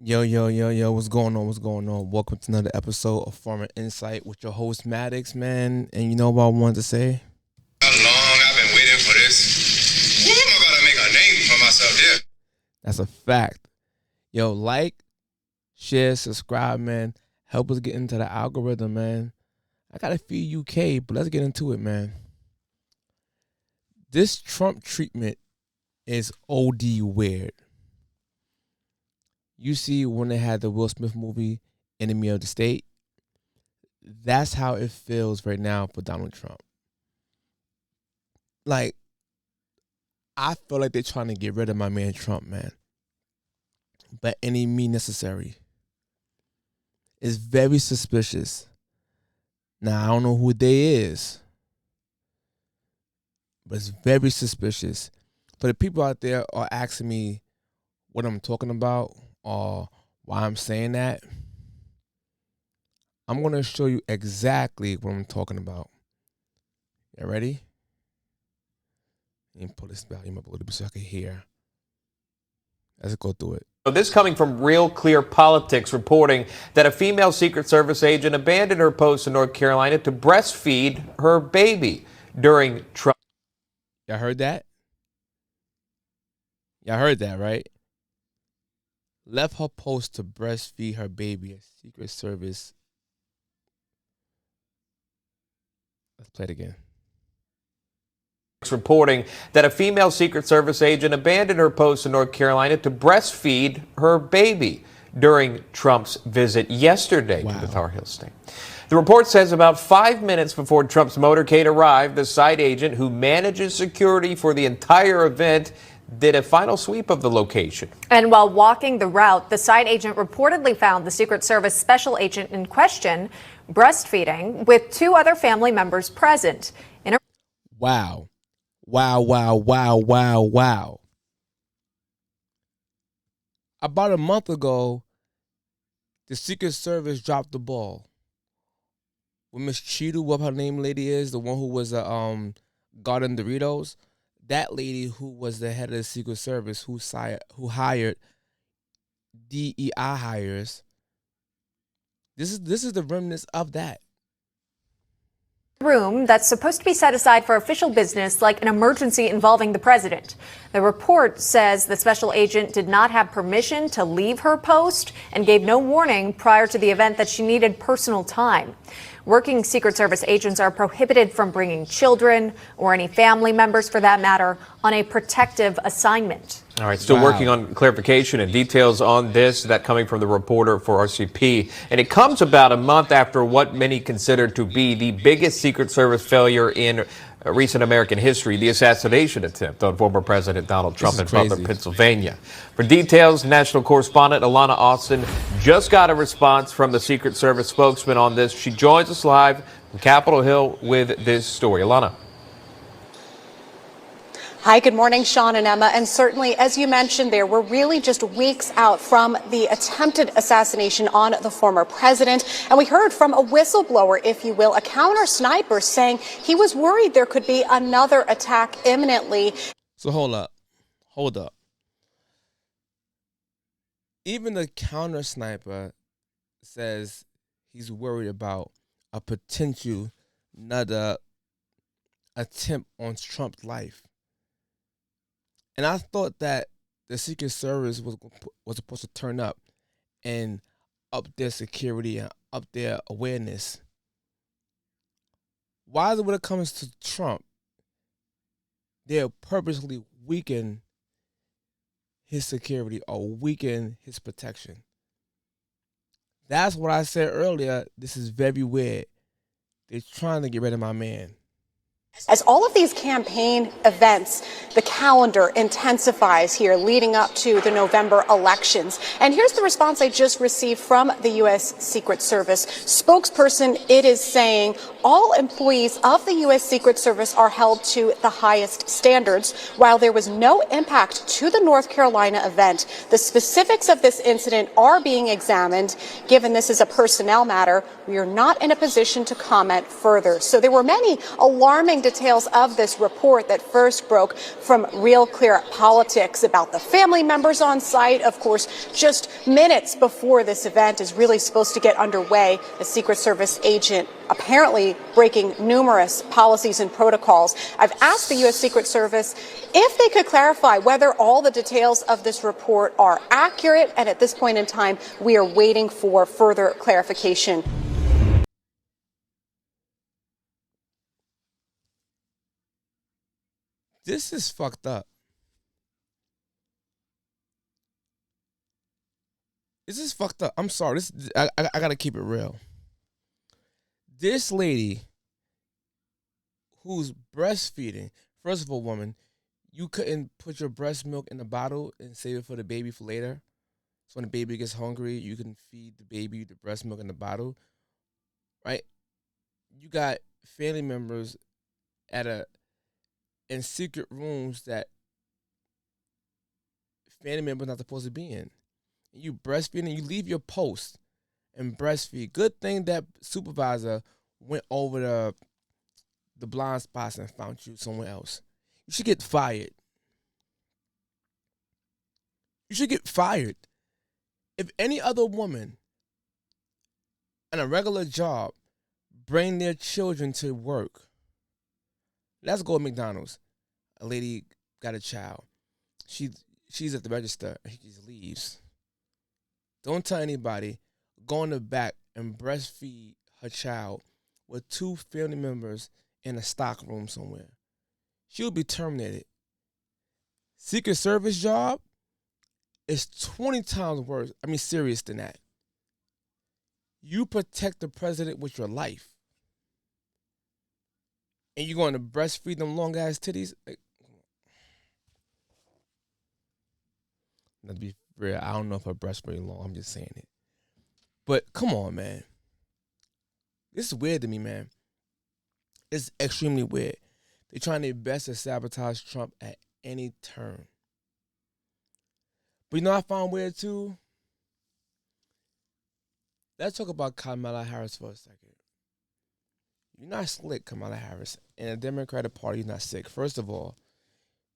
Yo, yo, yo, yo, what's going on? What's going on? Welcome to another episode of Farmer Insight with your host, Maddox, man. And you know what I wanted to say? How long I've been waiting for this. Woo, I'm about to make a name for myself here. That's a fact. Yo, like, share, subscribe, man. Help us get into the algorithm, man. I got a few UK, but let's get into it, man. This Trump treatment is OD weird. You see, when they had the Will Smith movie, Enemy of the State, that's how it feels right now for Donald Trump. Like, I feel like they're trying to get rid of my man Trump, man. By any means necessary. It's very suspicious. Now, I don't know who they is, but it's very suspicious. For the people out there are asking me what I'm talking about or why I'm saying that, I'm going to show you exactly what I'm talking about. You ready? Let me pull this volume up a little bit so I can hear. Let's go through it. This coming from Real Clear Politics, reporting that a female Secret Service agent abandoned her post in North Carolina to breastfeed her baby during Trump. Y'all heard that? Y'all heard that, right? Left her post to breastfeed her baby. A Secret Service. Let's play it again. Reporting that a female Secret Service agent abandoned her post in North Carolina to breastfeed her baby during Trump's visit yesterday to the Tar Heel state. The report says about 5 minutes before Trump's motorcade arrived, the site agent who manages security for the entire event did a final sweep of the location. And while walking the route, the site agent reportedly found the Secret Service special agent in question breastfeeding with two other family members present. Wow. Wow. About a month ago, the Secret Service dropped the ball. With Miss Cheadle, what her name lady is, the one who was a Garden Doritos, that lady who was the head of the Secret Service who hired DEI hires. This is the remnants of that. Room that's supposed to be set aside for official business like an emergency involving the president. The report says the special agent did not have permission to leave her post and gave no warning prior to the event that she needed personal time. Working Secret Service agents are prohibited from bringing children or any family members, for that matter, on a protective assignment. All right, still working on clarification and details on this, that coming from the reporter for RCP. And it comes about a month after what many consider to be the biggest Secret Service failure in recent American history, the assassination attempt on former President Donald Trump in Butler, Pennsylvania. For details, national correspondent Alana Austin just got a response from the Secret Service spokesman on this. She joins us live from Capitol Hill with this story. Alana. Hi, good morning, Sean and Emma. And certainly, as you mentioned there, we're really just weeks out from the attempted assassination on the former president. And we heard from a whistleblower, if you will, a counter sniper, saying he was worried there could be another attack imminently. So hold up. Even the counter sniper says he's worried about a potential another attempt on Trump's life. And I thought that the Secret Service was supposed to turn up and up their security and up their awareness. Why is it when it comes to Trump, they'll purposely weaken his security or weaken his protection? That's what I said earlier. This is very weird. They're trying to get rid of my man. As all of these campaign events, the calendar intensifies here leading up to the November elections. And here's the response I just received from the U.S. Secret Service spokesperson. It is saying all employees of the U.S. Secret Service are held to the highest standards. While there was no impact to the North Carolina event, the specifics of this incident are being examined. Given this is a personnel matter, we are not in a position to comment further. So there were many alarming details of this report that first broke from Real Clear Politics about the family members on site. Of course, just minutes before this event is really supposed to get underway, the Secret Service agent apparently breaking numerous policies and protocols. I've asked the U.S. Secret Service if they could clarify whether all the details of this report are accurate, and at this point in time, we are waiting for further clarification. This is fucked up. This is fucked up. I'm sorry. I gotta keep it real. This lady who's breastfeeding, first of all, woman, you couldn't put your breast milk in a bottle and save it for the baby for later. So when the baby gets hungry, you can feed the baby the breast milk in the bottle, right? You got family members in secret rooms that family members not supposed to be in. You breastfeeding, you leave your post and breastfeed. Good thing that supervisor went over the blind spots and found you somewhere else. You should get fired. You should get fired. If any other woman in a regular job bring their children to work, let's go to McDonald's. A lady got a child. She's at the register and she just leaves. Don't tell anybody. Go in the back and breastfeed her child with two family members in a stock room somewhere. She'll be terminated. Secret Service job is 20 times worse. Serious than that. You protect the president with your life. And you're going to breastfeed them long ass titties? Like, to be real, I don't know if her breasts very long. I'm just saying it. But come on, man. This is weird to me, man. It's extremely weird. They're trying their best to sabotage Trump at any turn. But you know what I found weird too? Let's talk about Kamala Harris for a second. You're not slick, Kamala Harris. And the Democratic Party, you're not sick. First of all,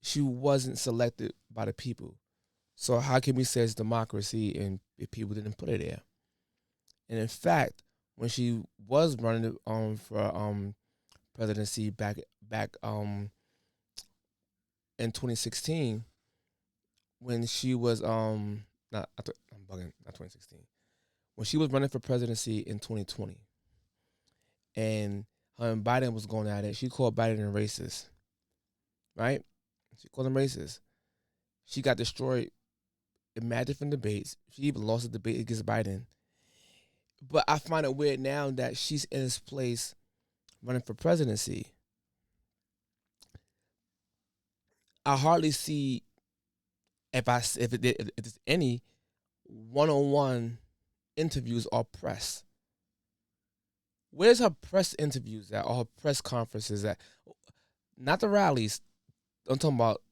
she wasn't selected by the people. So how can we say it's democracy and if people didn't put her there? And in fact, when she was running for presidency back in 2016, when she was I'm bugging, not 2016. When she was running for presidency in 2020, and her and Biden was going at it, she called Biden a racist, right? She called him racist. She got destroyed in mad different debates. She even lost a debate against Biden. But I find it weird now that she's in this place running for presidency. I hardly see if there's any one-on-one interviews or press. Where's her press interviews at, or her press conferences at? Not the rallies. I'm talking about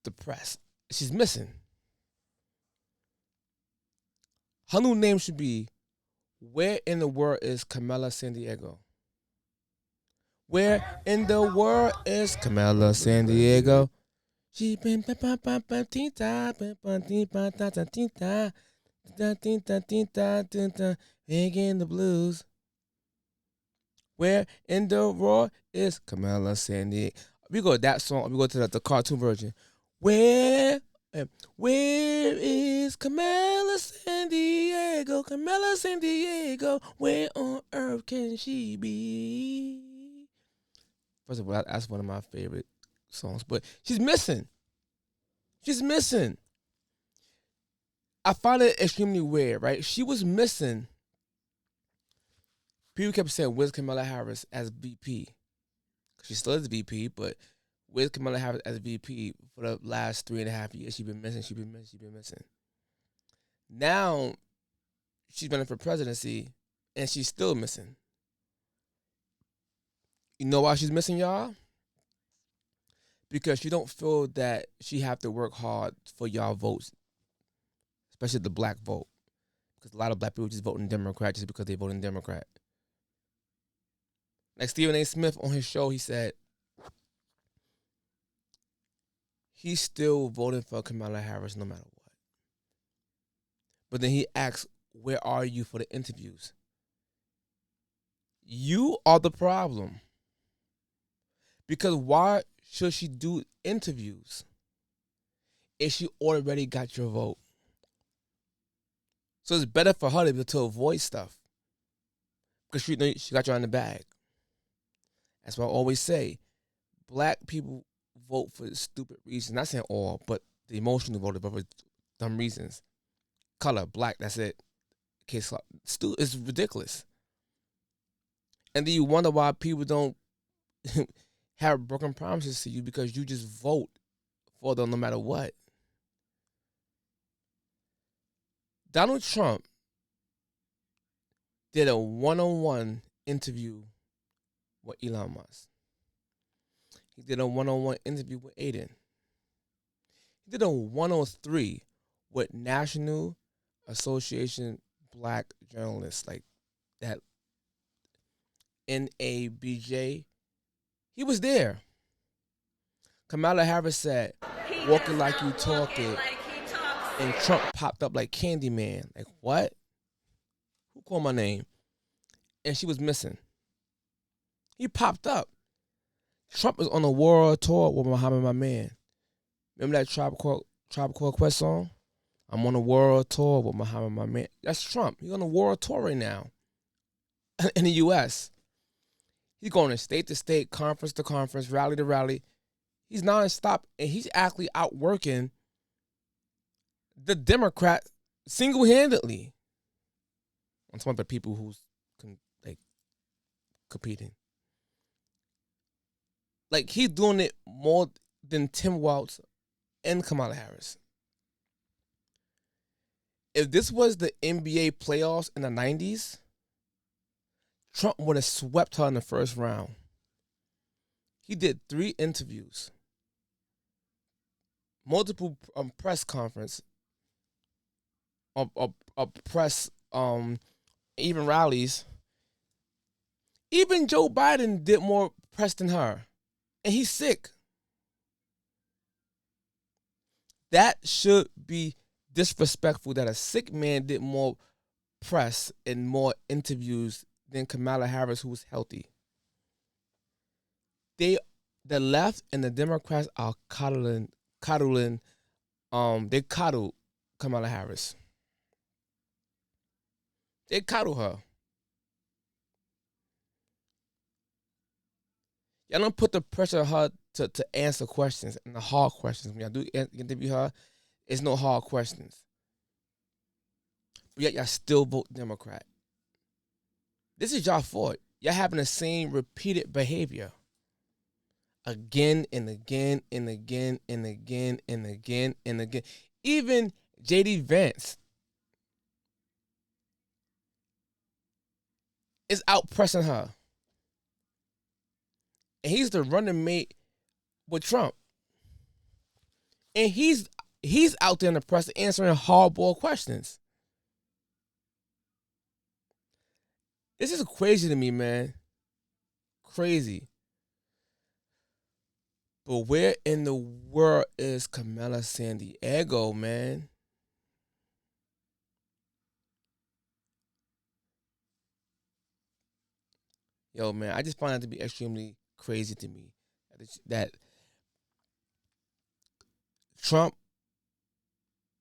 the press. She's missing. Her new name should be, where in the world is Kamala San Diego? Where in the world is Kamala San Diego? She been making the blues. Where in the world is Kamala San Diego? We go to that song. We go to the cartoon version. Where is Kamala San Diego? Kamala San Diego. Where on earth can she be? First of all, that's one of my favorite songs. But she's missing. She's missing. I find it extremely weird, right? She was missing. People kept saying, where's Kamala Harris as VP? She still is VP, but where's Kamala Harris as VP for the last 3.5 years? She's been missing. Now, she's running for presidency, and she's still missing. You know why she's missing, y'all? Because she don't feel that she have to work hard for y'all votes, especially the black vote. Because a lot of black people just voting Democrat just because they voting Democrat. Like Stephen A. Smith on his show, he said, he's still voting for Kamala Harris no matter what. But then he asks, where are you for the interviews? You are the problem. Because why should she do interviews if she already got your vote? So it's better for her to avoid stuff. Because she got you in the bag. That's why I always say, black people vote for stupid reasons. Not saying all, but the emotional voted for dumb reasons. Color, black, that's it. Case it's ridiculous. And then you wonder why people don't have broken promises to you because you just vote for them no matter what. Donald Trump did a one-on-one interview with Elon Musk. He did a one-on-one interview with Aiden. He did a 103 with National Association Black Journalists, like that NABJ. He was there. Kamala Harris said, walking like you talking. And Trump popped up like Candyman. Like, what? Who called my name? And she was missing. He popped up. Trump is on a world tour with Muhammad, my man. Remember that Tribe Called Quest song? I'm on a world tour with Muhammad, my man. That's Trump. He's on a world tour right now in the U.S. He's going to state, conference to conference, rally to rally. He's nonstop, and he's actually outworking the Democrat single-handedly. On some of the people who's competing. Like, he's doing it more than Tim Walz and Kamala Harris. If this was the NBA playoffs in the 90s, Trump would have swept her in the first round. He did 3 interviews, multiple press conference, press, even rallies. Even Joe Biden did more press than her, and he's sick. That should be disrespectful that a sick man did more press and more interviews than Kamala Harris, who was healthy. The left and the Democrats are coddling, they coddle Kamala Harris. They coddle her. Y'all don't put the pressure on her to answer questions and the hard questions. When y'all do interview her, it's no hard questions. But yet y'all still vote Democrat. This is y'all fault. Y'all having the same repeated behavior. Again and again and again and again and again and again. Even J.D. Vance is out pressing her. And he's the running mate with Trump. And he's out there in the press answering hardball questions. This is crazy to me, man. Crazy. But where in the world is Camila San Diego, man? Yo, man, I just find that to be extremely crazy to me. That Trump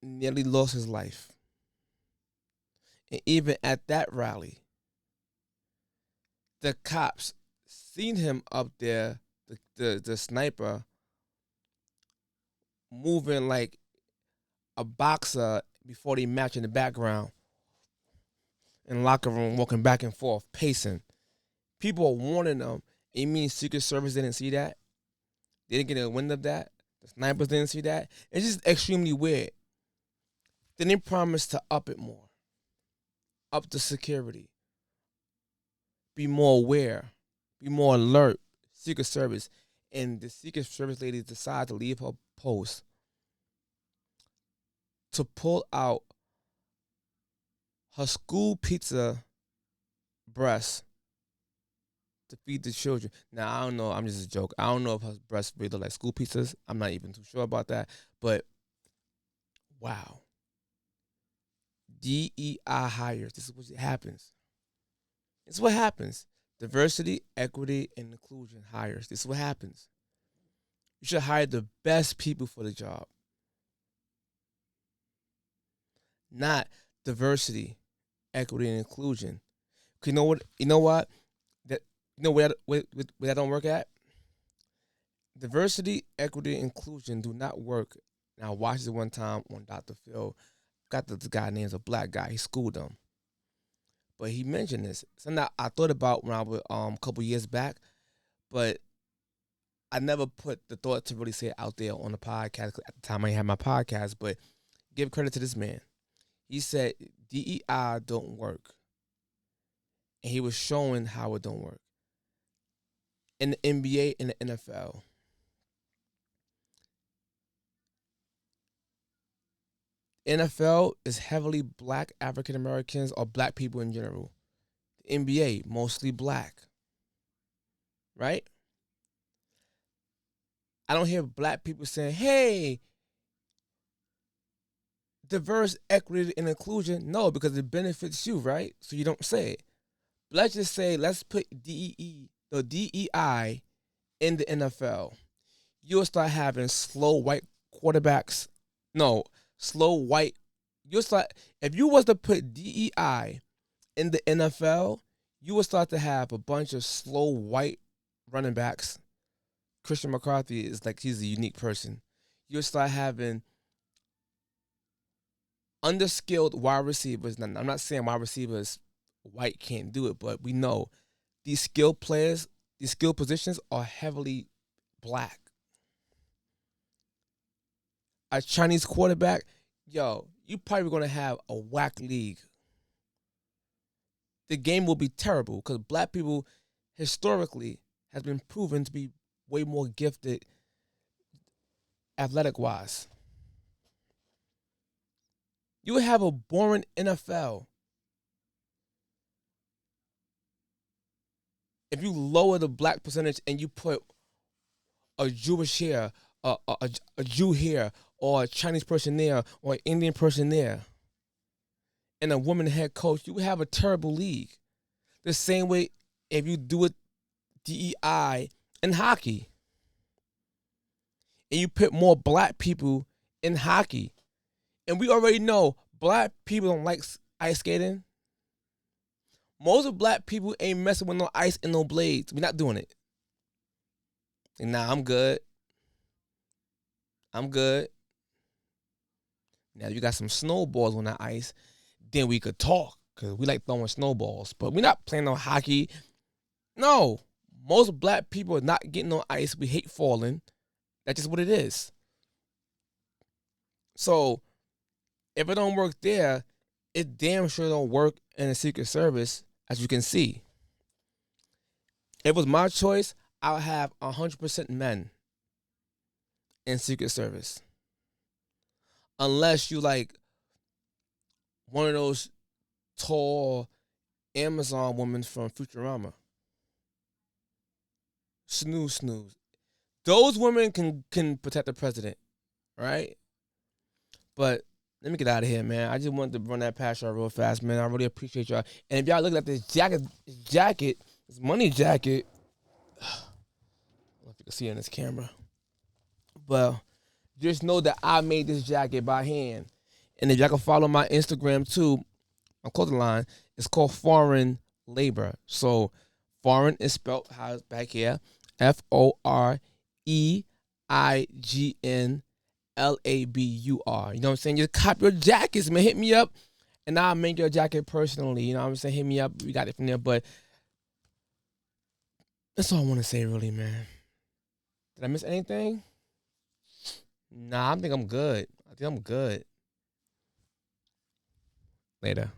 nearly lost his life. And even at that rally, the cops seen him up there, the sniper, moving like a boxer before they match in the background. In the locker room, walking back and forth, pacing. People are warning them. You mean Secret Service didn't see that? They didn't get a wind of that? The snipers didn't see that? It's just extremely weird. Then they promised to up it more. Up the security. Be more aware. Be more alert. Secret Service. And the Secret Service lady decided to leave her post to pull out her school pizza breast to feed the children. Now, I don't know. I'm just a joke. I don't know if her breasts really look like school pizzas. I'm not even too sure about that. But, wow. DEI hires. This is what happens. This is what happens. Diversity, equity, and inclusion hires. This is what happens. You should hire the best people for the job. Not diversity, equity, and inclusion. You know what? You know what? That where that don't work at? Diversity, equity, and inclusion do not work. Now, I watched it one time on Dr. Phil. Got this guy named a black guy. He schooled him, but he mentioned this. Something I thought about when I was a couple years back, but I never put the thought to really say it out there on the podcast. At the time, I had my podcast, but give credit to this man. He said DEI don't work, and he was showing how it don't work in the NBA and the NFL. NFL is heavily black African Americans or black people in general. The NBA, mostly black. Right? I don't hear black people saying, hey, diverse, equity, and inclusion. No, because it benefits you, right? So you don't say it. Let's just say, let's put DEI in the NFL. You'll start having slow white quarterbacks. No, slow white. You'll start, if you was to put DEI in the NFL, you will start to have a bunch of slow white running backs. Christian McCarthy is like, he's a unique person. You'll start having underskilled wide receivers. Now, I'm not saying wide receivers white can't do it, but we know these skilled players, these skilled positions are heavily black. A Chinese quarterback, yo, you probably going to have a whack league. The game will be terrible because black people historically has been proven to be way more gifted athletic-wise. You would have a boring NFL if you lower the black percentage and you put a Jewish here, a Jew here, or a Chinese person there, or an Indian person there, and a woman head coach, you would have a terrible league. The same way if you do it DEI in hockey. And you put more black people in hockey. And we already know black people don't like ice skating. Most of black people ain't messing with no ice and no blades. We're not doing it. And nah, I'm good. I'm good. Now, if you got some snowballs on that ice, then we could talk. Because we like throwing snowballs. But we're not playing no hockey. No. Most black people are not getting on ice. We hate falling. That's just what it is. So, if it don't work there, it damn sure don't work in the Secret Service, as you can see. If it was my choice, I would have 100% men in Secret Service. Unless you like one of those tall Amazon women from Futurama. Snooze. Those women can protect the president, right? But let me get out of here, man. I just wanted to run that past y'all real fast, man. I really appreciate y'all. And if y'all looking at this this money jacket, I don't know if you can see it in this camera. Well, just know that I made this jacket by hand. And if y'all can follow my Instagram too, my clothing line, it's called Foreign Labor. So foreign is spelled how it's back here. FOREIGNLABUR. You know what I'm saying? Just cop your jackets, man. Hit me up and I'll make your jacket personally. You know what I'm saying? Hit me up. We got it from there. But that's all I want to say, really, man. Did I miss anything? Nah, I think I'm good. Later.